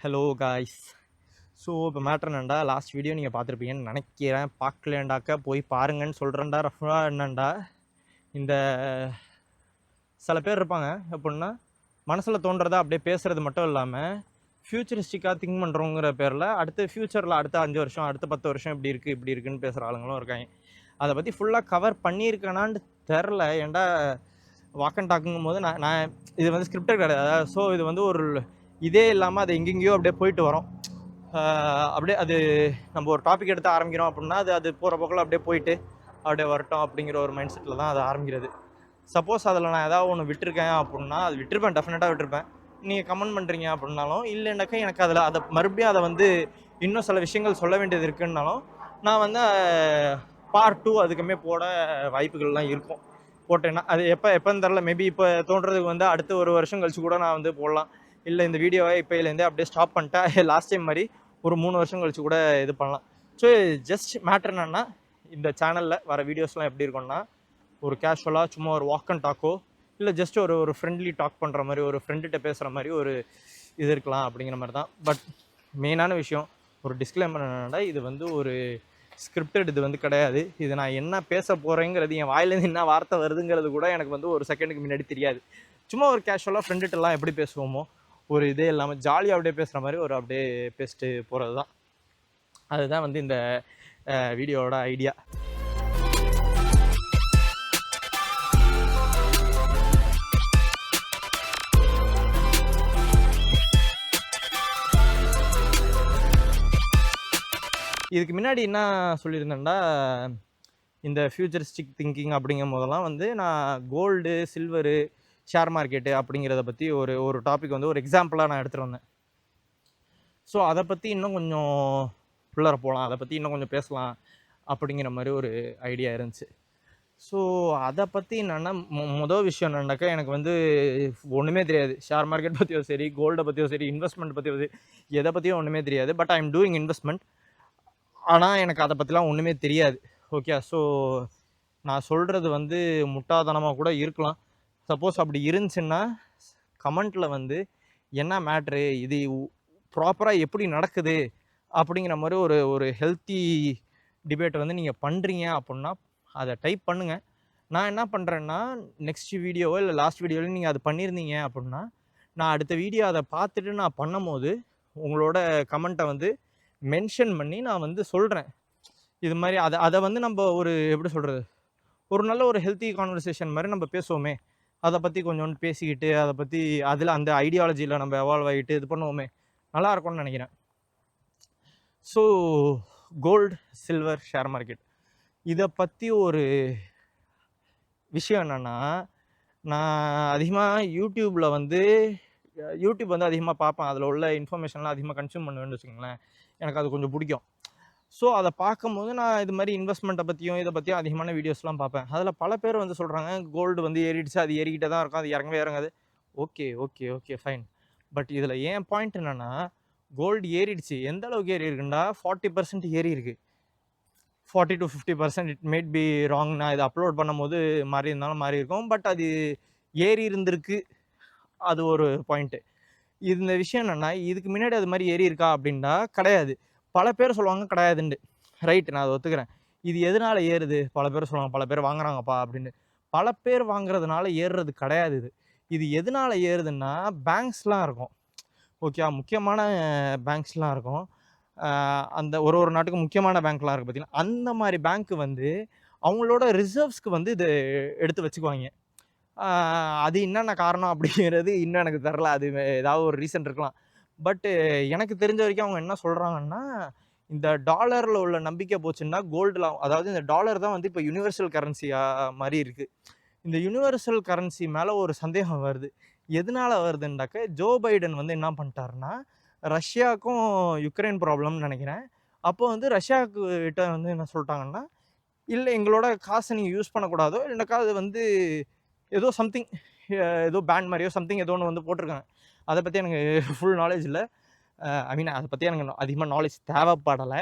Hello guys. So இப்போ matter என்னண்டா, last video நீங்கள் பார்த்துருப்பீங்கன்னு நினைக்கிறேன். பார்க்கலேண்டாக்க போய் பாருங்கன்னு சொல்கிறேன்டா. ரஃபாக என்னண்டா, இந்த சில பேர் இருப்பாங்க எப்படின்னா, மனசில் தோன்றதை அப்படியே பேசுகிறது மட்டும் இல்லாமல் ஃப்யூச்சரிஸ்டிக்காக திங்க் பண்ணுறோங்கிற பேரில் அடுத்த ஃப்யூச்சரில் அடுத்த 5 வருஷம் அடுத்த 10 வருஷம் இப்படி இருக்குன்னு பேசுகிற ஆளுங்களும் இருக்காங்க. அதை பற்றி ஃபுல்லாக கவர் பண்ணியிருக்கேனான்னு தெரில. ஏன்டா வாக் அண்ட் டாக்குங்கும் போது நான் இது வந்து ஸ்கிரிப்டட் கிடையாது. ஸோ இது வந்து ஒரு இதே இல்லாமல் அது எங்கெங்கேயோ அப்படியே போயிட்டு வரோம். அப்படியே அது நம்ம ஒரு டாபிக் எடுத்து ஆரம்பிக்கிறோம் அப்படின்னா அது போகிற போக்கில் அப்படியே போயிட்டு அப்படியே வரட்டும் அப்படிங்கிற ஒரு மைண்ட் செட்டில் தான் அது ஆரம்பிக்கிறது. சப்போஸ் அதில் நான் ஏதாவது ஒன்று விட்டுருக்கேன் அப்படின்னா அது விட்டுருப்பேன், டெஃபினட்டாக விட்டுருப்பேன். நீங்கள் கமெண்ட் பண்ணுறீங்க அப்படின்னாலும், இல்லைன்னாக்கா எனக்கு அதில் அதை மறுபடியும் அதை வந்து இன்னும் சில விஷயங்கள் சொல்ல வேண்டியது இருக்குன்னாலும் நான் வந்து பார்ட் 2 அதுக்குமே போட வாய்ப்புகள்லாம் இருக்கும். போட்டேன்னா அது எப்போன்னு தெரில. மேபி இப்போ தோன்றதுக்கு வந்து அடுத்த ஒரு வருஷம் கழிச்சு கூட நான் வந்து போடலாம். இல்லை இந்த வீடியோவை இப்போலேருந்தே அப்படியே ஸ்டாப் பண்ணிட்டேன். லாஸ்ட் டைம் மாதிரி ஒரு 3 வருஷம் கழிச்சு கூட இது பண்ணலாம். ஸோ ஜஸ்ட் மேட்ரு என்னென்னா, இந்த சேனலில் வர வீடியோஸ்லாம் எப்படி இருக்கும்னா, ஒரு கேஷுவலாக சும்மா ஒரு வாக் அண்ட் டாக்கோ இல்லை ஜஸ்ட் ஒரு ஃப்ரெண்ட்லி டாக் பண்ணுற மாதிரி, ஒரு ஃப்ரெண்டுகிட்ட பேசுகிற மாதிரி ஒரு இது இருக்கலாம் அப்படிங்கிற மாதிரி தான். பட் மெயினான விஷயம், ஒரு டிஸ்க்ளைமர் என்னென்னா, இது வந்து ஒரு ஸ்கிரிப்டட் இது வந்து கிடையாது. இது நான் என்ன பேச போகிறேங்கிறது, என் வாயிலேருந்து என்ன வார்த்தை வருதுங்கிறது கூட எனக்கு வந்து ஒரு செகண்டுக்கு முன்னாடி தெரியாது. சும்மா ஒரு கேஷுவலாக ஃப்ரெண்டுகிட்டலாம் எப்படி பேசுவோமோ, ஒரு இதே இல்லாமல் ஜாலியாக அப்படியே பேசுகிற மாதிரி ஒரு அப்படியே பேசிட்டு போகிறது தான். அதுதான் வந்து இந்த வீடியோவோட ஐடியா. இதுக்கு முன்னாடி என்ன சொல்லியிருந்தேன்டா, இந்த ஃப்யூச்சரிஸ்டிக் திங்கிங் அப்படிங்கும் போதெல்லாம் வந்து நான் கோல்டு, சில்வரு, ஷேர் மார்க்கெட்டு அப்படிங்கிறத பற்றி ஒரு டாபிக் வந்து ஒரு எக்ஸாம்பிளாக நான் எடுத்துகிட்டு வந்தேன். ஸோ அதை பற்றி இன்னும் கொஞ்சம் ஃபுல்லாக போகலாம், அதை பற்றி இன்னும் கொஞ்சம் பேசலாம் அப்படிங்கிற மாதிரி ஒரு ஐடியா இருந்துச்சு. ஸோ அதை பற்றி என்னென்னா, மொதல் விஷயம் என்னன்னாக்கா, எனக்கு வந்து ஒன்றுமே தெரியாது. ஷேர் மார்க்கெட் பற்றியோ சரி, கோல்டை பற்றியோ சரி, இன்வெஸ்ட்மெண்ட் பற்றியோ சரி, எதை பற்றியும் ஒன்றுமே தெரியாது. But I am doing investment. ஆனால் எனக்கு அதை பற்றிலாம் ஒன்றுமே தெரியாது. ஓகே, ஸோ நான் சொல்கிறது வந்து முட்டாள்தனமாக கூட இருக்கலாம். சப்போஸ் அப்படி இருந்துச்சுன்னா கமெண்ட்டில் வந்து என்ன மேட்ரு, இது ப்ராப்பராக எப்படி நடக்குது அப்படிங்கிற மாதிரி ஒரு ஹெல்த்தி டிபேட்டை வந்து நீங்கள் பண்ணுறீங்க அப்படின்னா அதை டைப் பண்ணுங்கள். நான் என்ன பண்ணுறேன்னா, நெக்ஸ்ட் வீடியோவோ இல்லை லாஸ்ட் வீடியோவில் நீங்கள் அது பண்ணியிருந்தீங்க அப்படின்னா, நான் அடுத்த வீடியோ அதை பார்த்துட்டு நான் பண்ணும்போது உங்களோட கமெண்ட்டை வந்து மென்ஷன் பண்ணி நான் வந்து சொல்கிறேன். இது மாதிரி அதை வந்து நம்ம ஒரு எப்படி சொல்கிறது, ஒரு நல்ல ஒரு ஹெல்த்தி கான்வர்சேஷன் மாதிரி நம்ம பேசுவோமே, அதை பற்றி கொஞ்சோண்டு பேசிக்கிட்டு அதை பற்றி அதில் அந்த ஐடியாலஜியில் நம்ம எவால்வ் ஆகிட்டு இது பண்ணுவோமே, நல்லா இருக்கும்னு நினைக்கிறேன். So gold, silver, share market இதை பற்றி ஒரு விஷயம் என்னென்னா, நான் அதிகமாக யூடியூப் வந்து அதிகமாக பார்ப்பேன். அதில் உள்ள இன்ஃபர்மேஷன்லாம் அதிகமாக கன்சியூம் பண்ணுவேன்னு வச்சுக்கோங்களேன். எனக்கு அது கொஞ்சம் பிடிக்கும். ஸோ அதை பார்க்கும்போது நான் இது மாதிரி இன்வெஸ்ட்மெண்ட்டை பற்றியும் இதை பற்றியும் அதிகமான வீடியோஸ்லாம் பார்ப்பேன். அதில் பல பேர் வந்து சொல்கிறாங்க, கோல்டு வந்து ஏறிடுச்சு, அது ஏறிக்கிட்டே தான் இருக்கும், அது இறங்கவே இறங்காது. Okay okay okay fine. But இதில் ஏன் பாயிண்ட் என்னென்னா, கோல்டு ஏறிடுச்சு, எந்த அளவுக்கு ஏறி இருக்குண்டா 40% ஏறி இருக்குது. 40 to 50%. It made be wrong. நான் இதை அப்லோட் பண்ணும்போது மாறி இருந்தாலும் மாறி இருக்கும். பட் அது ஏறி இருந்திருக்கு, அது ஒரு பாயிண்ட்டு. இந்த விஷயம் என்னென்னா, இதுக்கு முன்னாடி அது மாதிரி ஏறி இருக்கா அப்படின்னா கிடையாது. பல பேர் சொல்லுவாங்க கிடையாதுண்டு. ரைட்டு, நான் அதை ஒத்துக்கிறேன். இது எதனால் ஏறுது, பல பேர் சொல்லுவாங்க, பல பேர் வாங்குறாங்கப்பா அப்படின்னு. பல பேர் வாங்குறதுனால ஏறுறது கிடையாது. இது எதனால் ஏறுதுன்னா, பேங்க்ஸ்லாம் இருக்கும். ஓகே, முக்கியமான பேங்க்ஸ்லாம் இருக்கும். அந்த ஒரு நாட்டுக்கு முக்கியமான பேங்க்லாம் இருக்குது பார்த்தீங்கன்னா, அந்த மாதிரி பேங்க்கு வந்து அவங்களோட ரிசர்வ்ஸ்க்கு வந்து இது எடுத்து வச்சுக்குவாங்க. அது என்னென்ன காரணம் அப்படிங்கிறது இன்னும் எனக்கு தெரில. அது ஏதாவது ஒரு ரீசன் இருக்கலாம். பட்டு எனக்கு தெரிஞ்ச வரைக்கும் அவங்க என்ன சொல்கிறாங்கன்னா, இந்த டாலரில் உள்ள நம்பிக்கை போச்சுன்னா கோல்டில், அதாவது இந்த டாலர் தான் வந்து இப்போ யுனிவர்சல் கரன்சியாக மாதிரி இருக்குது. இந்த யுனிவர்சல் கரன்சி மேலே ஒரு சந்தேகம் வருது. எதனால் வருதுன்னாக்க, ஜோ பைடன் வந்து என்ன பண்ணிட்டாருன்னா, ரஷ்யாவுக்கும் யுக்ரைன் ப்ராப்ளம்னு நினைக்கிறேன். அப்போ வந்து ரஷ்யாவுக்கிட்ட வந்து என்ன சொல்லிட்டாங்கன்னா, இல்லை எங்களோட காசை நீங்கள் யூஸ் பண்ணக்கூடாதோ, இல்லைனாக்கா அது வந்து ஏதோ சம்திங், ஏதோ பேன் மாதிரியோ சம்திங் ஏதோ ஒன்று வந்து போட்டிருக்காங்க. அதை பற்றி எனக்கு ஃபுல் நாலேஜ் இல்லை. ஐ மீன் அதை பற்றி எனக்கு அதிகமாக நாலேஜ் தேவைப்படலை.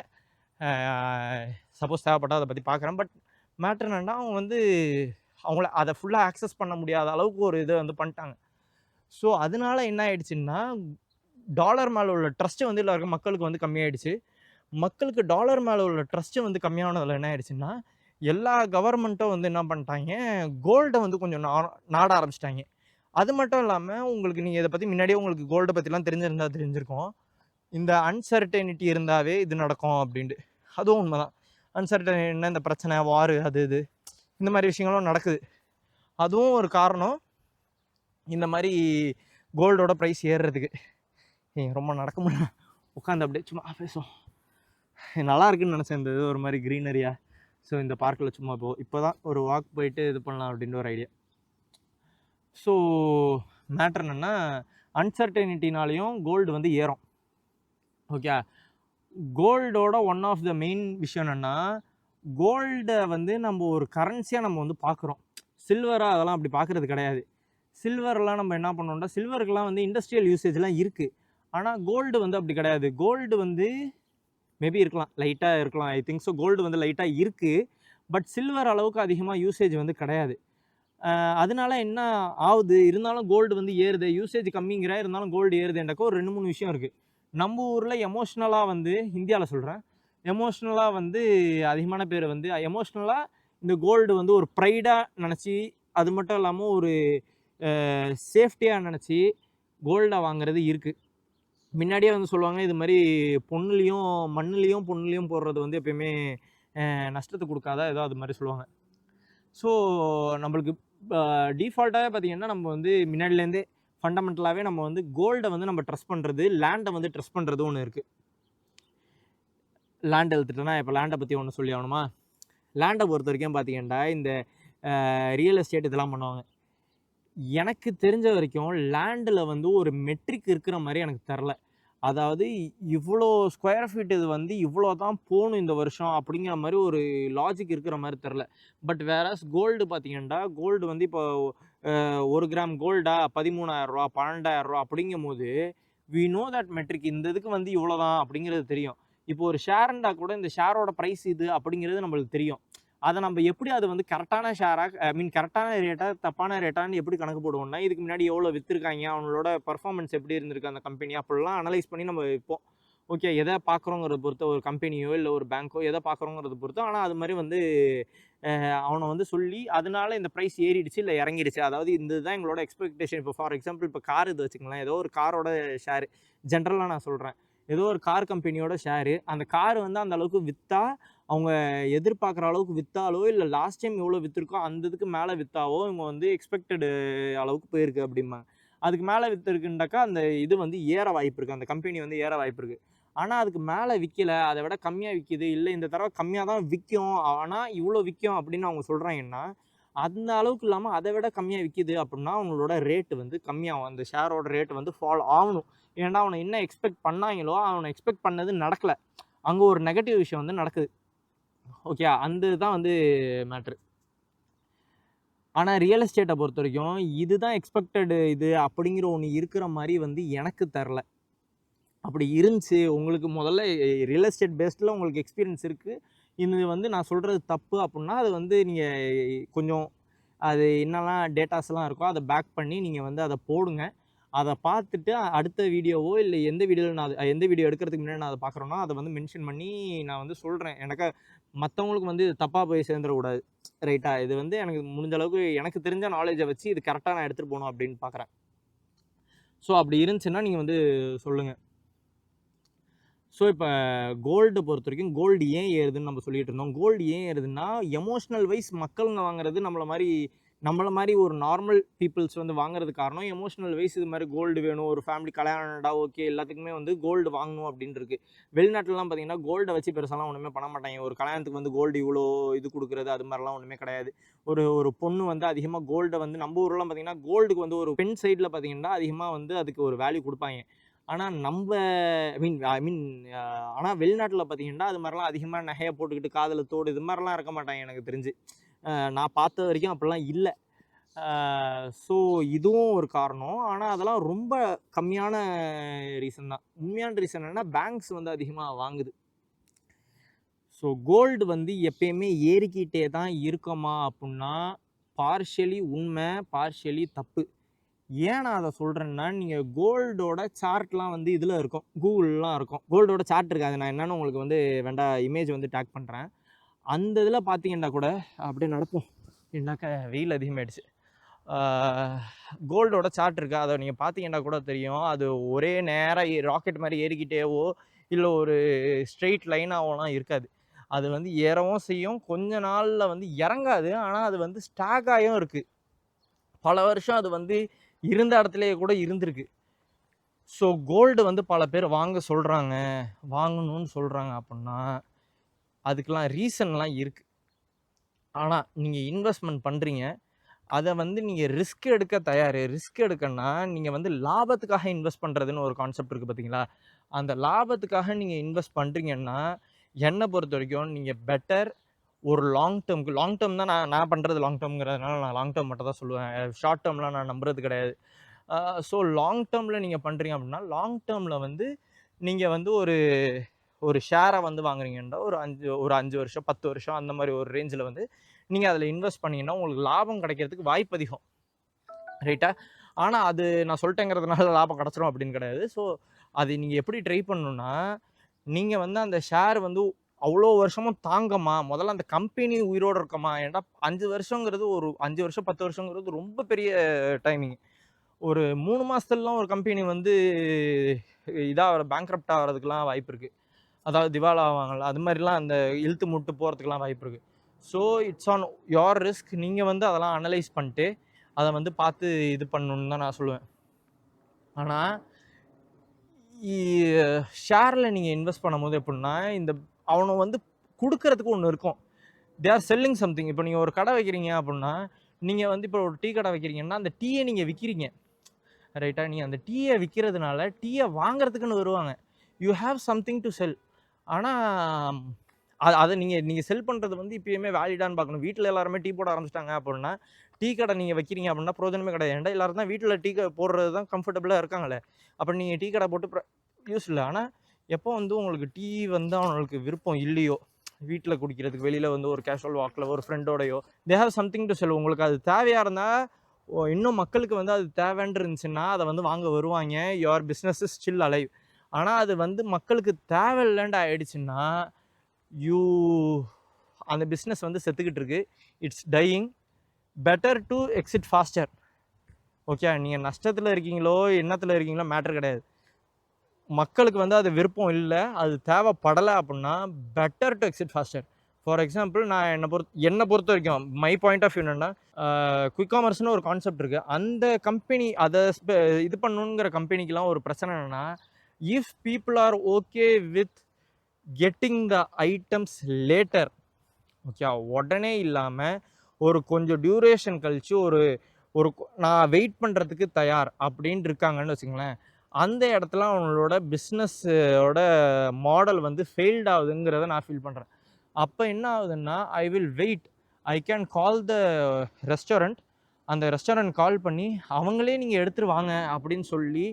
சப்போஸ் தேவைப்பட்டால் அதை பற்றி பார்க்குறேன். பட் மேட்ரு என்னென்னா, அவங்க வந்து அவங்கள அதை ஃபுல்லாக ஆக்சஸ் பண்ண முடியாத அளவுக்கு ஒரு இதை வந்து பண்ணிட்டாங்க. ஸோ அதனால என்ன ஆயிடுச்சுன்னா, டாலர் மேலே உள்ள ட்ரஸ்ட்டு வந்து எல்லாருக்கும் மக்களுக்கு வந்து கம்மியாயிடுச்சு. மக்களுக்கு டாலர் மேலே உள்ள ட்ரஸ்ட்டு வந்து கம்மியானதில் என்ன ஆயிடுச்சுன்னா, எல்லா கவர்மெண்ட்டும் வந்து என்ன பண்ணிட்டாங்க, கோல்ட வந்து கொஞ்சம் நாட ஆரம்பிச்சுட்டாங்க. அது மட்டும் இல்லாம, உங்களுக்கு நீங்க இத பத்தி முன்னாடியே உங்களுக்கு கோல்ட பத்திலாம் தெரிஞ்சிருந்தா தெரிஞ்சிருக்கும். இந்த அன்சர்டனிட்டி இருந்தாவே இது நடக்கும் அப்டின்ட்டு. அதுவும் உண்மதான். அன்சர்டனிட்டினா இந்த பிரச்சனை, வார் அது இது. இந்த மாரி விஷயங்களும் நடக்குது. அதுவும் ஒரு காரணம். இந்த மாரி கோல்டோட பிரைஸ் ஏறுறதுக்கு. ரொம்ப நடக்க முடியல. உட்காந்து அப்படியே சும்மா பேசுவோம். நல்லா இருக்குன்னு நினச்சேன் இந்த இது ஒரு மாதிரி க்ரீனரியா. ஸோ இந்த பார்க்கில் சும்மா இப்போ தான் ஒரு வாக் போயிட்டு இது பண்ணலாம் அப்படின்ற ஒரு ஐடியா. ஸோ மேட்ரு என்னென்னா, அன்சர்டனிட்டினாலையும் கோல்டு வந்து ஏறும். ஓகே, கோல்டோட ஒன் ஆஃப் த மெயின் விஷயம் என்னென்னா, கோல்டை வந்து நம்ம ஒரு கரன்சியாக நம்ம வந்து பார்க்குறோம். சில்வராக அதெல்லாம் அப்படி பார்க்குறது கிடையாது. சில்வர்லாம் நம்ம என்ன பண்ணோம்னா, சில்வருக்கெலாம் வந்து இண்டஸ்ட்ரியல் யூசேஜ்லாம் இருக்குது. ஆனால் கோல்டு வந்து அப்படி கிடையாது. கோல்டு வந்து மேபி இருக்கலாம், லைட்டாக இருக்கலாம். I think so. கோல்டு வந்து லைட்டாக இருக்குது. பட் சில்வர் அளவுக்கு அதிகமாக யூசேஜ் வந்து கிடையாது. அதனால என்ன ஆகுது, இருந்தாலும் கோல்டு வந்து ஏறுது. யூசேஜ் கம்மிங்கிற இருந்தாலும் கோல்டு ஏறுதுன்றக்க ஒரு 2-3 விஷயம் இருக்குது. நம்ம ஊரில் எமோஷ்னலாக வந்து, இந்தியாவில் சொல்கிறேன், எமோஷ்னலாக வந்து அதிகமான பேர் வந்து எமோஷ்னலாக இந்த கோல்டு வந்து ஒரு ப்ரைடாக நினச்சி, அது மட்டும் இல்லாமல் ஒரு சேஃப்டியாக நினச்சி கோல்டை வாங்குறது இருக்குது. முன்னாடியே வந்து சொல்லுவாங்க, இது மாதிரி பொண்ணுலேயும் பொண்ணுலேயும் போடுறது வந்து எப்பயுமே நஷ்டத்தை கொடுக்காதா, ஏதோ அது மாதிரி சொல்லுவாங்க. ஸோ நம்மளுக்கு டிஃபால்ட்டாகவே பார்த்திங்கன்னா, நம்ம வந்து முன்னாடிலேருந்தே ஃபண்டமெண்டலாகவே நம்ம வந்து கோல்டை வந்து நம்ம ட்ரஸ்ட் பண்ணுறது, லேண்டை வந்து ட்ரஸ்ட் பண்ணுறது ஒன்று இருக்குது. லேண்ட் எடுத்துட்டோன்னா, இப்போ லேண்டை பற்றி ஒன்று சொல்லி ஆகணுமா? லேண்டை பொறுத்த வரைக்கும் பார்த்தீங்கன்னா, இந்த ரியல் எஸ்டேட் இதெல்லாம் பண்ணுவாங்க. எனக்கு தெரிஞ்ச வரைக்கும் லேண்டில் வந்து ஒரு மெட்ரிக் இருக்கிற மாதிரி எனக்கு தெரில. அதாவது இவ்வளோ ஸ்கொயர் ஃபீட் இது வந்து இவ்வளோ தான் போகணும் இந்த வருஷம் அப்படிங்கிற மாதிரி ஒரு லாஜிக் இருக்கிற மாதிரி தெரில. பட் வேறஸ் கோல்டு பார்த்தீங்கன்னா, கோல்டு வந்து இப்போ 1 கிராம் கோல்டா 13,000 ரூபா 12,000 ரூபா அப்படிங்கும்போது, வி நோ தட் மெட்ரிக் இந்த இதுக்கு வந்து இவ்வளோ தான் அப்படிங்கிறது தெரியும். இப்போ ஒரு ஷேர்ண்டா கூட இந்த ஷேரோட ப்ரைஸ் இது அப்படிங்கிறது நம்மளுக்கு தெரியும். அதை நம்ம எப்படி அது வந்து கரெக்டான ஷேராக, ஐ மீன் கரெக்டான ரேட்டாக தப்பான ரேட்டான்னு எப்படி கணக்கு போடுவோம்னா, இதுக்கு முன்னாடி எவ்வளோ விற்றுருக்காங்க, அவங்களோட பர்ஃபார்மன்ஸ் எப்படி இருந்திருக்கு அந்த கம்பெனி, அப்படிலாம் அனலைஸ் பண்ணி நம்ம வைப்போம். ஓகே, எதை பார்க்குறோங்கிறத பொறுத்த ஒரு கம்பெனியோ இல்லை ஒரு பேங்க்கோ எதை பார்க்குறோங்கிறத பொறுத்தோ. ஆனால் அது மாதிரி வந்து அவனை வந்து சொல்லி அதனால இந்த ப்ரைஸ் ஏறிடுச்சு இல்லை இறங்கிடுச்சு, அதாவது இந்த தான் எங்களோட எக்ஸ்பெக்டேஷன். இப்போ ஃபார் எக்ஸாம்பிள் இப்போ கார் இது வச்சுக்கலாம், ஏதோ ஒரு காரோட ஷேரு ஜென்ரலாக நான் சொல்கிறேன், ஏதோ ஒரு கார் கம்பெனியோட ஷேரு, அந்த கார் வந்து அந்த அளவுக்கு விற்றா, அவங்க எதிர்பார்க்குற அளவுக்கு விற்றாலோ இல்லை லாஸ்ட் டைம் எவ்வளோ விற்றுருக்கோ அந்த இதுக்கு மேலே விற்றாவோ இவங்க வந்து எக்ஸ்பெக்டடு அளவுக்கு போயிருக்கு அப்படிம்பாங்க. அதுக்கு மேலே விற்றுருக்குண்டாக்கா அந்த இது வந்து ஏற வாய்ப்பு இருக்குது, அந்த கம்பெனி வந்து ஏற வாய்ப்பு இருக்குது. ஆனால் அதுக்கு மேலே விற்கலை, அதை விட கம்மியாக விற்கிது, இல்லை இந்த தடவை கம்மியாக தான் விற்கும் ஆனால் இவ்வளோ விற்கும் அப்படின்னு அவங்க சொல்கிறாங்கன்னா, அந்த அளவுக்கு இல்லாமல் அதை விட கம்மியாக விற்கிது அப்படின்னா அவங்களோட ரேட்டு வந்து கம்மியாகும், அந்த ஷேரோட ரேட்டு வந்து ஃபாலோ ஆகணும். ஏன்னா அவனை என்ன எக்ஸ்பெக்ட் பண்ணாங்களோ அவனை எக்ஸ்பெக்ட் பண்ணது நடக்கலை, அங்கே ஒரு நெகட்டிவ் விஷயம் வந்து நடக்குது. ஓகே, அந்த இதுதான் வந்து மேட்ரு. ஆனால் ரியல் எஸ்டேட்டை பொறுத்த வரைக்கும் இதுதான் எக்ஸ்பெக்டடு இது அப்படிங்கிற ஒன்று இருக்கிற மாதிரி வந்து எனக்கு தரல. அப்படி இருந்துச்சு உங்களுக்கு முதல்ல ரியல் எஸ்டேட் பேஸ்டில் உங்களுக்கு எக்ஸ்பீரியன்ஸ் இருக்குது, இது வந்து நான் சொல்கிறது தப்பு அப்படின்னா அது வந்து நீங்கள் கொஞ்சம் அது என்னெல்லாம் டேட்டாஸ்லாம் இருக்கோ அதை பேக் பண்ணி நீங்கள் வந்து அதை போடுங்க. அதை பார்த்துட்டு அடுத்த வீடியோவோ இல்லை எந்த வீடியோவில் நான் எந்த வீடியோ எடுக்கிறதுக்கு முன்னாடி நான் அதை பார்க்குறேன்னா அதை வந்து மென்ஷன் பண்ணி நான் வந்து சொல்கிறேன். எனக்கு மற்றவங்களுக்கு வந்து தப்பாக போய் சேர்ந்துடக்கூடாது, ரைட்டா? இது வந்து எனக்கு முடிஞ்ச அளவுக்கு எனக்கு தெரிஞ்ச நாலேஜை வச்சு இது கரெக்டாக நான் எடுத்துகிட்டு போகணும் அப்படின்னு பார்க்குறேன். ஸோ அப்படி இருந்துச்சுன்னா நீங்கள் வந்து சொல்லுங்கள். ஸோ இப்போ கோல்டு பொறுத்த வரைக்கும் கோல்டு ஏன் ஏறுதுன்னு நம்ம சொல்லிகிட்டு இருந்தோம். கோல்டு ஏன் ஏறுதுன்னா எமோஷ்னல் வைஸ் மக்களுங்க வாங்குறது நம்மளை மாதிரி ஒரு நார்மல் பீப்புள்ஸ் வந்து வாங்குறது காரணம் எமோஷ்னல் வைஸ் இது மாதிரி கோல்டு வேணும், ஒரு ஃபேமிலி கல்யாணம்டா ஓகே எல்லாத்துக்குமே வந்து கோல்டு வாங்கணும் அப்படின்னு இருக்குது. வெளிநாட்டிலலாம் பார்த்தீங்கன்னா கோல்டை வச்சு பெருசாலாம் ஒன்றுமே பண்ண மாட்டாங்க. ஒரு கல்யாணத்துக்கு வந்து கோல்டு இவ்வளோ இது கொடுக்குறது அது மாதிரிலாம் ஒன்றுமே கிடையாது. ஒரு பொண்ணு வந்து அதிகமாக கோல்டை வந்து நம்ம ஊர்லாம் பார்த்தீங்கன்னா கோல்டுக்கு வந்து ஒரு பெண் சைடில் பார்த்தீங்கன்னா அதிகமாக வந்து அதுக்கு ஒரு வேல்யூ கொடுப்பாங்க. ஆனால் ஆனால் வெளிநாட்டில் பார்த்தீங்கன்னா அது மாதிரிலாம் அதிகமாக நகையை போட்டுக்கிட்டு காதில் தோடு இது மாதிரிலாம் இருக்க மாட்டாங்க எனக்கு தெரிஞ்சு. நான் பார்த்த வரைக்கும் அப்படிலாம் இல்லை. ஸோ இதுவும் ஒரு காரணம். ஆனால் அதெல்லாம் ரொம்ப கம்மியான ரீசன் தான். உண்மையான ரீசன் என்னென்னா பேங்க்ஸ் வந்து அதிகமாக வாங்குது. ஸோ கோல்டு வந்து எப்பயுமே ஏறிக்கிட்டே தான் இருக்குமா அப்படின்னா பார்ஷியலி உண்மை, பார்ஷியலி தப்பு. ஏன் நான் அதை சொல்கிறேன்னா, நீங்கள் கோல்டோட சார்ட்லாம் வந்து இதில் இருக்கும், கூகுள்லாம் இருக்கும். கோல்டோட சார்ட் இருக்காது, நான் என்னென்னு உங்களுக்கு வந்து இமேஜ் வந்து டேக் பண்ணுறேன். அந்த இதில் பார்த்தீங்கன்னா கூட அப்படியே நடப்போம். என்னாக்கா வெயில் அதிகமாகிடுச்சு. கோல்டோட சார்ட் இருக்குது, அதை நீங்கள் பார்த்தீங்கன்னா கூட தெரியும். அது ஒரே நேராக ராக்கெட் மாதிரி ஏறிக்கிட்டேவோ இல்லை ஒரு ஸ்ட்ரெயிட் லைனாகவோலாம் இருக்காது. அது வந்து ஏறவும் செய்யும், கொஞ்ச நாளில் வந்து இறங்காது. ஆனால் அது வந்து ஸ்டாக்காயும் இருக்குது. பல வருஷம் அது வந்து இருந்த இடத்துலையே கூட இருந்திருக்கு. ஸோ கோல்டு வந்து பல பேர் வாங்க சொல்கிறாங்க, வாங்கணும்னு சொல்கிறாங்க அப்படின்னா அதுக்கெலாம் ரீசன்லாம் இருக்குது. ஆனால் நீங்கள் இன்வெஸ்ட்மெண்ட் பண்ணுறீங்க, அதை வந்து நீங்கள் ரிஸ்க் எடுக்க தயார். ரிஸ்க் எடுக்கன்னா நீங்கள் வந்து லாபத்துக்காக இன்வெஸ்ட் பண்ணுறதுன்னு ஒரு கான்செப்ட் இருக்குது பார்த்தீங்களா? அந்த லாபத்துக்காக நீங்கள் இன்வெஸ்ட் பண்ணுறீங்கன்னா என்னை பொறுத்த வரைக்கும் நீங்கள் பெட்டர் ஒரு லாங் டேர்ம் தான் நான் பண்ணுறது. லாங் டேர்ம்ங்கிறதுனால நான் லாங் டேர்ம் மட்டும் தான் சொல்லுவேன். ஷார்ட் டேர்ம்லாம் நான் நம்புறது கிடையாது. ஸோ லாங் டேர்மில் நீங்கள் பண்ணுறீங்க அப்படின்னா லாங் டேர்மில் வந்து நீங்கள் வந்து ஒரு ஷேரை வந்து வாங்குறீங்கன்னா ஒரு 5 வருஷம் 10 வருஷம் அந்த மாதிரி ஒரு ரேஞ்சில் வந்து நீங்கள் அதில் இன்வெஸ்ட் பண்ணிங்கன்னா உங்களுக்கு லாபம் கிடைக்கிறதுக்கு வாய்ப்பு அதிகம், ரைட்டா? ஆனால் அது நான் சொல்லிட்டேங்கிறதுனால லாபம் கிடச்சிரும் அப்படின்னு கிடையாது. ஸோ அது நீங்கள் எப்படி ட்ரை பண்ணணுன்னா, நீங்கள் வந்து அந்த ஷேர் வந்து அவ்வளோ வருஷமும் தாங்கம்மா, முதல்ல அந்த கம்பெனி உயிரோடு இருக்கமா. ஏன்னா 5 வருஷங்கிறது ஒரு 5 வருஷம் 10 வருஷங்கிறது ரொம்ப பெரிய டைமிங். ஒரு 3 மாதத்துலலாம் ஒரு கம்பெனி வந்து பேங்க்ரப்ட் ஆகிறதுக்கெலாம் வாய்ப்பு இருக்குது. அதாவது திவாலா ஆவாங்கள்ல, அது மாதிரிலாம் அந்த இழுத்து முட்டு போகிறதுக்கெலாம் வாய்ப்பு இருக்குது. So it's on your risk. நீங்கள் வந்து அதெல்லாம் அனலைஸ் பண்ணிட்டு அதை வந்து பார்த்து இது பண்ணணுன்னு தான் நான் சொல்லுவேன். ஆனால் ஷேரில் நீங்கள் இன்வெஸ்ட் பண்ணும்போது எப்படின்னா, அவனை வந்து கொடுக்கறதுக்கு ஒன்று இருக்கும். They are selling something. இப்போ நீங்கள் ஒரு கடை வைக்கிறீங்க அப்படின்னா, நீங்கள் வந்து இப்போ ஒரு டீ கடை வைக்கிறீங்கன்னா அந்த டீயை நீங்கள் விற்கிறீங்க, ரைட்டா? நீங்கள் அந்த டீயை விற்கிறதுனால டீயை வாங்குறதுக்குன்னு வருவாங்க. யூ ஹேவ் சம்திங் டு செல். ஆனால் அதை நீங்கள் செல் பண்ணுறது வந்து இப்போயுமே வேலிடான்னு பார்க்கணும். வீட்டில் எல்லாருமே டீ போட ஆரம்பிச்சிட்டாங்க அப்படின்னா டீ கடை நீங்கள் வைக்கிறீங்க அப்படின்னா பிரோஜனமே கிடையாது. ஏன்டா எல்லாரும் தான் வீட்டில் டீ போடுறது தான் கம்ஃபர்டபுளாக இருக்காங்களே, அப்போ நீங்கள் டீ கடை போட்டு யூஸ் இல்லை. ஆனால் எப்போ வந்து உங்களுக்கு டீ வந்து அவங்களுக்கு விருப்பம் இல்லையோ, வீட்டில் குடிக்கிறதுக்கு வெளியில் வந்து ஒரு கேஷுவல் வாக்கில் ஒரு ஃப்ரெண்டோடையோ, they have something to sell. உங்களுக்கு அது தேவையாக இருந்தால் இன்னும் மக்களுக்கு வந்து அது தேவைன்னு இருந்துச்சுன்னா அதை வந்து வாங்க வருவாங்க. Your business is still alive. ஆனால் அது வந்து மக்களுக்கு தேவையில்லைன்னு ஆயிடுச்சுன்னா அந்த பிஸ்னஸ் வந்து செத்துக்கிட்டு இருக்கு. It's dying. Better to exit faster. Okay, நீங்கள் நஷ்டத்தில் இருக்கீங்களோ எண்ணத்தில் இருக்கீங்களோ மேட்டர் கிடையாது. மக்களுக்கு வந்து அது விருப்பம் இல்லை, அது தேவைப்படலை அப்படின்னா better to exit faster. For example நான் என்னை பொறுத்த வரைக்கும் மை பாயிண்ட் ஆஃப் வியூ என்னென்னா, குயிக் காமர்ஸ்னு ஒரு கான்செப்ட் இருக்குது. அந்த கம்பெனி அதை இது பண்ணணுங்கிற கம்பெனிக்கெலாம் ஒரு பிரச்சனை என்னென்னா, if people are okay with getting the items later, okay, உடனே இல்லாமல் ஒரு கொஞ்சம் டியூரேஷன் கழித்து ஒரு நான் வெயிட் பண்ணுறதுக்கு தயார் அப்படின்ட்டு இருக்காங்கன்னு வச்சுங்களேன், அந்த இடத்துல அவங்களோட பிஸ்னஸோட மாடல் வந்து ஃபெயில்ட் ஆகுதுங்கிறத நான் ஃபீல் பண்ணுறேன். அப்போ என்ன ஆகுதுன்னா, I will wait. I can call the restaurant. அந்த ரெஸ்டாரண்ட் கால் பண்ணி அவங்களே நீங்கள் எடுத்துகிட்டு வாங்க அப்படின்னு சொல்லி,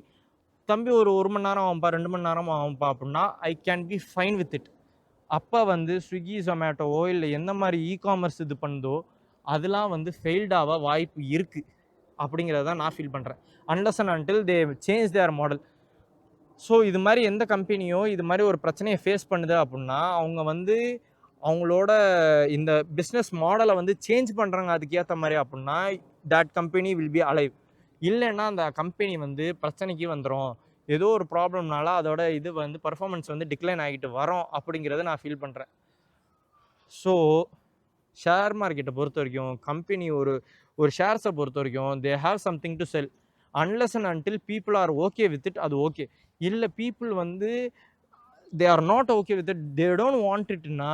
தம்பி ஒரு மணி நேரம் ஆகும்ப்பா 2 மணி நேரம் ஆகும்ப்பா அப்படின்னா I can be fine with it. அப்போ வந்து ஸ்விக்கி ஜொமேட்டோவோ இல்லை எந்த மாதிரி காமர்ஸ் இது பண்ணுதோ அதெல்லாம் வந்து ஃபெயில்டாக வாய்ப்பு இருக்குது அப்படிங்கிறத தான் நான் ஃபீல் பண்ணுறேன். Unless and until they change their model. So இது மாதிரி எந்த கம்பெனியோ இது மாதிரி ஒரு பிரச்சனையை ஃபேஸ் பண்ணுது அப்படின்னா அவங்க வந்து அவங்களோட இந்த பிஸ்னஸ் மாடலை வந்து சேஞ்ச் பண்ணுறாங்க அதுக்கேற்ற மாதிரி அப்படின்னா that company will be alive. இல்லைன்னா அந்த கம்பெனி வந்து பிரச்சனைக்கு வந்துடும், ஏதோ ஒரு ப்ராப்ளம்னால அதோட இது வந்து பர்ஃபார்மன்ஸ் வந்து டிக்ளைன் ஆகிட்டு வரோம் அப்படிங்கிறத நான் ஃபீல் பண்ணுறேன். ஸோ ஷேர் மார்க்கெட்டை பொறுத்த வரைக்கும் கம்பெனி ஒரு ஷேர்ஸை பொறுத்த வரைக்கும் they have something to sell. Unless and until people are okay with it, அது ஓகே. இல்லை பீப்புள் வந்து they are not okay with it, they don't want இட்னா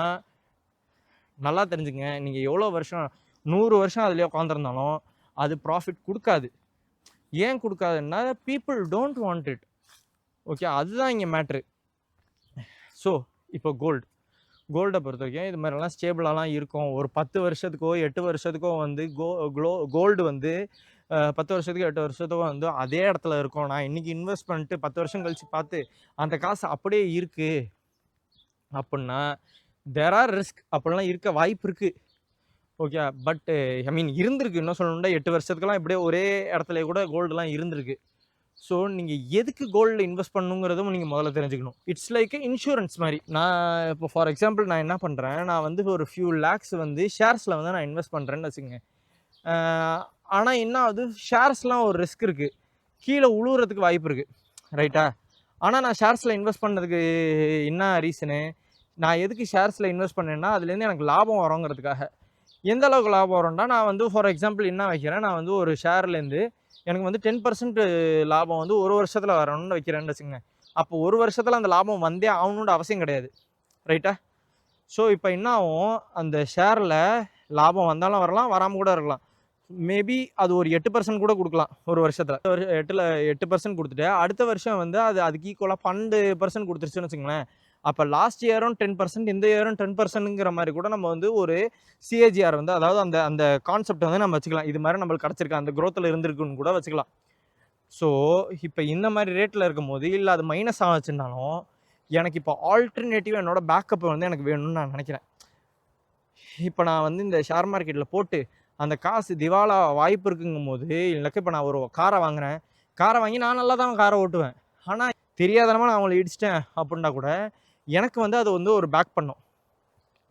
நல்லா தெரிஞ்சுங்க, நீங்கள் எவ்வளோ வருஷம் 100 வருஷம் அதிலே உட்காந்துருந்தாலும் அது ப்ராஃபிட் கொடுக்காது. ஏன் கொடுக்காதுன்னா people don't want it. Okay, அதுதான் இங்கே மேட்ரு. ஸோ இப்போ கோல்டை பொறுத்த வரைக்கும் இது மாதிரிலாம் ஸ்டேபிளாலாம் இருக்கும். ஒரு 10 வருஷத்துக்கோ 8 வருஷத்துக்கோ வந்து கோல்டு வந்து 10 வருஷத்துக்கு 8 வருஷத்துக்கோ வந்து அதே இடத்துல இருக்கும். நான் இன்றைக்கி இன்வெஸ்ட் பண்ணிட்டு 10 வருஷம் கழித்து பார்த்து அந்த காசு அப்படியே இருக்குது அப்படின்னா தேர் ஆர் ரிஸ்க். அப்படிலாம் இருக்க வாய்ப்பு இருக்குது. ஓகே. பட் ஐ மீன் இருந்திருக்கு. இன்னும் சொல்லணும்னா 8 வருஷத்துக்குலாம் இப்படியே ஒரே இடத்துல கூட கோல்டுலாம் இருந்திருக்கு. ஸோ நீங்கள் எதுக்கு கோல்டில் இன்வெஸ்ட் பண்ணணுங்கிறதும் நீங்கள் முதல்ல தெரிஞ்சுக்கணும். இட்ஸ் லைக் இன்சூரன்ஸ் மாதிரி. நான் இப்போ ஃபார் எக்ஸாம்பிள் நான் என்ன பண்ணுறேன், நான் வந்து ஒரு ஃபியூ லேக்ஸ் வந்து ஷேர்ஸில் வந்து நான் இன்வெஸ்ட் பண்ணுறேன்னு வச்சுக்கோங்க. ஆனால் என்ன ஆகுது, ஷேர்ஸ்லாம் ஒரு ரிஸ்க் இருக்குது, கீழே உழுவுறதுக்கு வாய்ப்பு இருக்குது, ரைட்டா? ஆனால் நான் ஷேர்ஸில் இன்வெஸ்ட் பண்ணுறதுக்கு என்ன ரீசனு, நான் எதுக்கு ஷேர்ஸில் இன்வெஸ்ட் பண்ணேன்னா அதுலேருந்து எனக்கு லாபம் வரோங்கிறதுக்காக. எந்த அளவுக்கு லாபம் வரும்னா, நான் வந்து ஃபார் எக்ஸாம்பிள் என்ன வைக்கிறேன், நான் வந்து ஒரு ஷேர்லேருந்து எனக்கு வந்து 10% லாபம் வந்து ஒரு வருஷத்தில் வரணும்னு வைக்கிறேன்னு வச்சுக்கோங்க. அப்போ ஒரு வருஷத்தில் அந்த லாபம் வந்தே ஆகணுன்ற அவசியம் கிடையாது, ரைட்டா? ஸோ இப்போ என்ன ஆகும், அந்த ஷேரில் லாபம் வந்தாலும் வரலாம், வராமல் கூட இருக்கலாம். மேபி அது ஒரு 8% கூட கொடுக்கலாம் ஒரு வருஷத்தில். 8% கொடுத்துட்டு அடுத்த வருஷம் வந்து அதுக்கு ஈக்குவலாக 12% கொடுத்துருச்சுன்னு வச்சுங்களேன். அப்போ லாஸ்ட் இயரும் 10%, இந்த இயரும் 10%ங்கிற மாதிரி கூட நம்ம வந்து ஒரு சிஏஜிஆர் வந்து, அதாவது அந்த அந்த கான்செப்ட் வந்து நம்ம வச்சுக்கலாம். இது மாதிரி நம்மளுக்கு கிடச்சிருக்கு, அந்த க்ரோத்தில் இருந்திருக்குன்னு கூட வச்சுக்கலாம். ஸோ இப்போ இந்த மாதிரி ரேட்டில் இருக்கும் போது, இல்லை அது மைனஸ் ஆச்சுன்னாலும் எனக்கு இப்போ ஆல்டர்னேட்டிவ் என்னோட பேக்கப் வந்து எனக்கு வேணும்னு நான் நினைக்கிறேன். இப்போ நான் வந்து இந்த ஷேர் மார்க்கெட்டில் போட்டு அந்த காசு திவாலா வாய்ப்பு இருக்குங்கும் போது, இல்லைக்க இப்போ நான் ஒரு காரை வாங்குகிறேன், காரை வாங்கி நான் நல்லா தான் காரை ஓட்டுவேன். ஆனால் தெரியாதனமா நான் அவங்கள இடிச்சிட்டேன் அப்படின்னா கூட எனக்கு வந்து அது வந்து ஒரு பேக் பண்ணும்.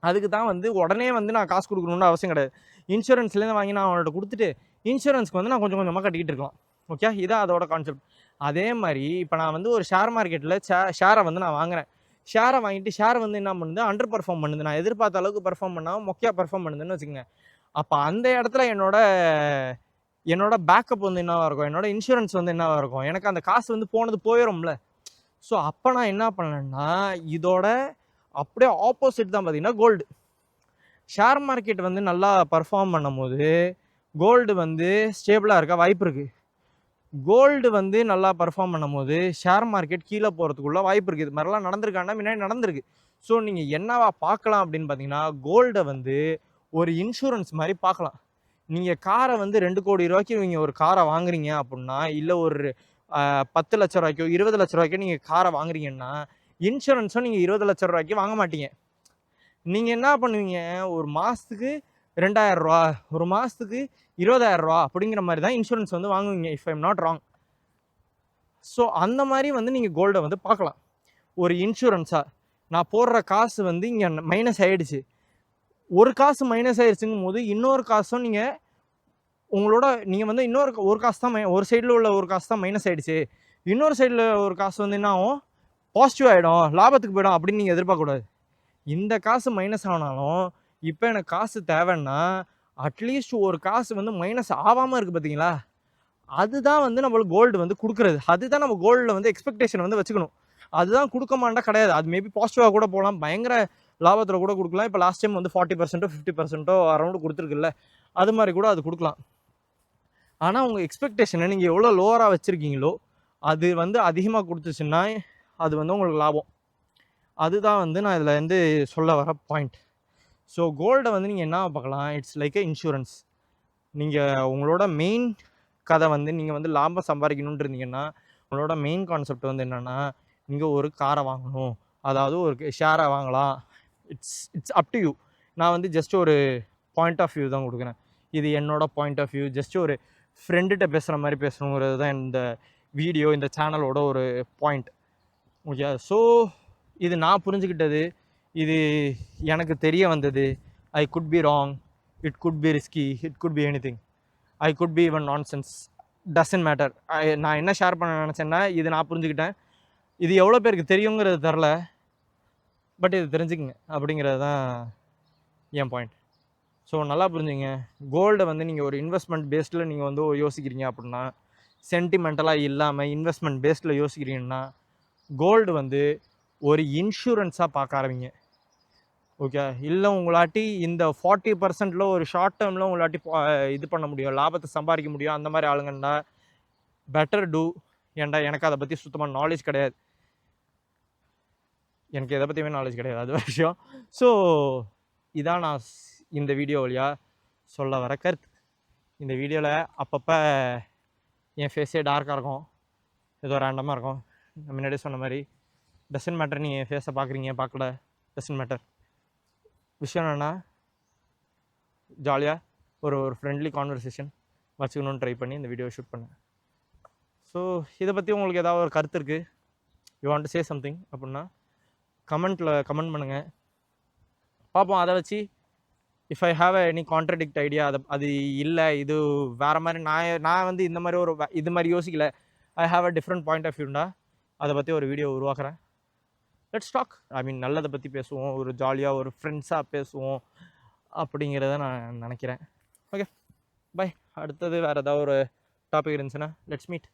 அதுக்கு தான் வந்து உடனே வந்து நான் காசு கொடுக்கணுன்னு அவசியம் கிடையாது. இன்சூரன்ஸ்லேருந்து வாங்கி நான் அவங்கள்ட்ட கொடுத்துட்டு இன்சூரன்ஸ்க்கு வந்து நான் கொஞ்சம் கொஞ்சமாக கட்டிக்கிட்டு இருக்கலாம். ஓகே, இதான் அதோட கான்செப்ட். அதே மாதிரி இப்போ நான் வந்து ஒரு ஷேர் மார்க்கெட்டில் ஷேரை வந்து நான் வாங்குகிறேன். ஷேரை வாங்கிட்டு ஷேர் வந்து என்ன பண்ணுது, அண்டர் பர்ஃபார்ம் பண்ணுது. நான் எதிர்பார்த்த அளவுக்கு பர்ஃபார்ம் பண்ணாமல் மொக்கையாக பர்ஃபார்ம் பண்ணுதுன்னு வச்சுக்கோங்க. அப்போ அந்த இடத்துல என்னோட பேக்கப் வந்து என்னவாக இருக்கும், என்னோட இன்சூரன்ஸ் வந்து என்னவாக இருக்கும், எனக்கு அந்த காசு வந்து போனது போயிடும்ல. ஸோ அப்போ நான் என்ன பண்ணேன்னா, இதோட அப்படியே ஆப்போசிட் தான் பார்த்தீங்கன்னா கோல்டு. ஷேர் மார்க்கெட் வந்து நல்லா பர்ஃபார்ம் பண்ணும்போது கோல்டு வந்து ஸ்டேபிளாக இருக்க வாய்ப்பு இருக்குது. கோல்டு வந்து நல்லா பர்ஃபார்ம் பண்ணும்போது ஷேர் மார்க்கெட் கீழே போகிறதுக்குள்ள வாய்ப்பு இருக்குது. இது மாதிரிலாம் நடந்திருக்காண்டா முன்னாடி நடந்திருக்கு. ஸோ நீங்கள் என்னவா பார்க்கலாம் அப்படின்னு பார்த்தீங்கன்னா, கோல்டை வந்து ஒரு இன்சூரன்ஸ் மாதிரி பார்க்கலாம். நீங்கள் காரை வந்து 2 கோடி ரூபாய்க்கு நீங்கள் ஒரு காரை வாங்குறீங்க அப்படின்னா, இல்லை ஒரு 10 லட்ச ரூபாய்க்கோ 20 லட்ச ரூபாய்க்கோ நீங்கள் காரை வாங்குறீங்கன்னா, இன்சூரன்ஸும் நீங்கள் 20 லட்ச ரூபாய்க்கு வாங்க மாட்டீங்க. நீங்கள் என்ன பண்ணுவீங்க, ஒரு மாதத்துக்கு 2000 ரூபா, ஒரு மாதத்துக்கு 20,000 ரூபா அப்படிங்கிற மாதிரி தான் இன்சூரன்ஸ் வந்து வாங்குவீங்க, if I'm not wrong. So அந்த மாதிரி வந்து நீங்கள் கோல்டை வந்து பார்க்கலாம். ஒரு இன்சூரன்ஸாக நான் போடுற காசு வந்து இங்கே மைனஸ் ஆகிடுச்சு, ஒரு காசு மைனஸ் ஆகிடுச்சுங்கும் போது இன்னொரு காசும் நீங்கள் வந்து ஒரு காசு தான் ஒரு சைடில் உள்ள ஒரு காசு தான் மைனஸ் ஆகிடுச்சு, இன்னொரு சைடில் ஒரு காசு வந்து என்ன ஆகும், பாசிட்டிவ் ஆகிடும், லாபத்துக்கு போயிடும் அப்படின்னு நீங்கள் எதிர்பார்க்கக்கூடாது. இந்த காசு மைனஸ் ஆனாலும் இப்போ எனக்கு காசு தேவைன்னா அட்லீஸ்ட் ஒரு காசு வந்து மைனஸ் ஆகாமல் இருக்குது பார்த்தீங்களா, அதுதான் வந்து நம்மளுக்கு கோல்டு வந்து கொடுக்குறது. அதுதான் நம்ம கோல்டில் வந்து எக்ஸ்பெக்டேஷன் வந்து வச்சுக்கணும். அதுதான் கொடுக்க மாட்டா கிடையாது. அது மேபி பாசிட்டிவாக கூட போகலாம், பயங்கர லாபத்தில் கூட கொடுக்கலாம். இப்போ லாஸ்ட் டைம் வந்து 40% 50% அரௌண்டு கொடுத்துருக்குல்ல, அது மாதிரி கூட அது கொடுக்கலாம். ஆனால் உங்கள் எக்ஸ்பெக்டேஷனை நீங்கள் எவ்வளோ லோவராக வச்சுருக்கீங்களோ அது வந்து அதிகமாக கொடுத்துச்சுன்னா அது வந்து உங்களுக்கு லாபம். அதுதான் வந்து நான் இதில் வந்து சொல்ல வர பாயிண்ட். ஸோ கோல்டை வந்து நீங்கள் என்ன பார்க்கலாம், இட்ஸ் லைக் எ இன்சூரன்ஸ். நீங்கள் உங்களோட மெயின் கதை வந்து நீங்கள் வந்து லாபம் சம்பாதிக்கணுன்ட்டு இருந்தீங்கன்னா, உங்களோட மெயின் கான்செப்ட் வந்து என்னென்னா, நீங்கள் ஒரு காரை வாங்கணும், அதாவது ஒரு ஷேரை வாங்கலாம். It's up to you. நான் வந்து ஜஸ்ட் ஒரு பாயிண்ட் ஆஃப் வியூ தான் கொடுக்குறேன். இது என்னோட பாயிண்ட் ஆஃப் வியூ. ஜஸ்ட் ஒரு ஃப்ரெண்டுகிட்ட பேசுகிற மாதிரி பேசணுங்கிறது தான் இந்த வீடியோ, இந்த சேனலோட ஒரு பாயிண்ட். ஓகே, ஸோ இது நான் புரிஞ்சுக்கிட்டது, இது எனக்கு தெரிய வந்தது. I could be wrong, it could be risky, it could be any thing, I could be even nonsense, doesn't matter. நான் என்ன ஷேர் பண்ண நினச்சேன்னா இது நான் புரிஞ்சுக்கிட்டேன். இது எவ்வளோ பேருக்கு தெரியுங்கிறது தெரில, பட் இது தெரிஞ்சுக்குங்க அப்படிங்கிறது தான் என் பாயிண்ட். ஸோ நல்லா புரிஞ்சுங்க. கோல்டை வந்து நீங்கள் ஒரு இன்வெஸ்ட்மெண்ட் பேஸ்டில் நீங்கள் வந்து யோசிக்கிறீங்க அப்படின்னா, சென்டிமெண்டலாக இல்லாமல் இன்வெஸ்ட்மெண்ட் பேஸ்டில் யோசிக்கிறீங்கன்னா, கோல்டு வந்து ஒரு இன்சூரன்ஸாக பார்க்க ஆரம்பிங்க. ஓகே, இல்லை உங்களாட்டி இந்த 40%ல் ஒரு ஷார்ட் டேர்மில் உங்களாட்டி இது பண்ண முடியும், லாபத்தை சம்பாதிக்க முடியும், அந்த மாதிரி ஆளுங்கன்னா பெட்டர் டூ. ஏன்டா எனக்கு அதை பற்றி சுத்தமாக நாலேஜ் கிடையாது, எனக்கு எதை பற்றியுமே நாலேஜ் கிடையாது, அது விஷயம். ஸோ இதான் நான் இந்த வீடியோ வழியாக சொல்ல வர கருத்து. இந்த வீடியோவில் அப்பப்போ என் ஃபேஸே டார்க்காக இருக்கும், ஏதோ ரேண்டமாக இருக்கும். நான் முன்னாடியே சொன்ன மாதிரி டசன்ட் மேட்டர். நீங்கள் என் ஃபேஸை பார்க்குறீங்க பார்க்கல, டசன்ட் மேட்டர். விஷயம் என்னென்னா ஜாலியாக ஒரு ஃப்ரெண்ட்லி கான்வர்சேஷன் வச்சுக்கணும்னு ட்ரை பண்ணி இந்த வீடியோ ஷூட் பண்ணேன். ஸோ இதை பற்றி உங்களுக்கு ஏதாவது ஒரு கருத்து இருக்குது, you want to say something அப்படின்னா கமெண்ட் பண்ணுங்கள். பார்ப்போம். அதை வச்சு if I have any contradict idea, அது இல்லை, இது வேறு மாதிரி, நான் வந்து இந்த மாதிரி இது மாதிரி யோசிக்கல, I have a different point of வியூண்டா, அதை பற்றி ஒரு வீடியோ உருவாக்குறேன். Let's talk. ஐ மீன் நல்லதை பற்றி பேசுவோம், ஒரு ஜாலியாக ஒரு ஃப்ரெண்ட்ஸாக பேசுவோம் அப்படிங்கிறத நான் நினைக்கிறேன். Okay, bye. அடுத்தது வேறு ஏதாவது ஒரு டாபிக் இருந்துச்சுன்னா லெட்ஸ் மீட்.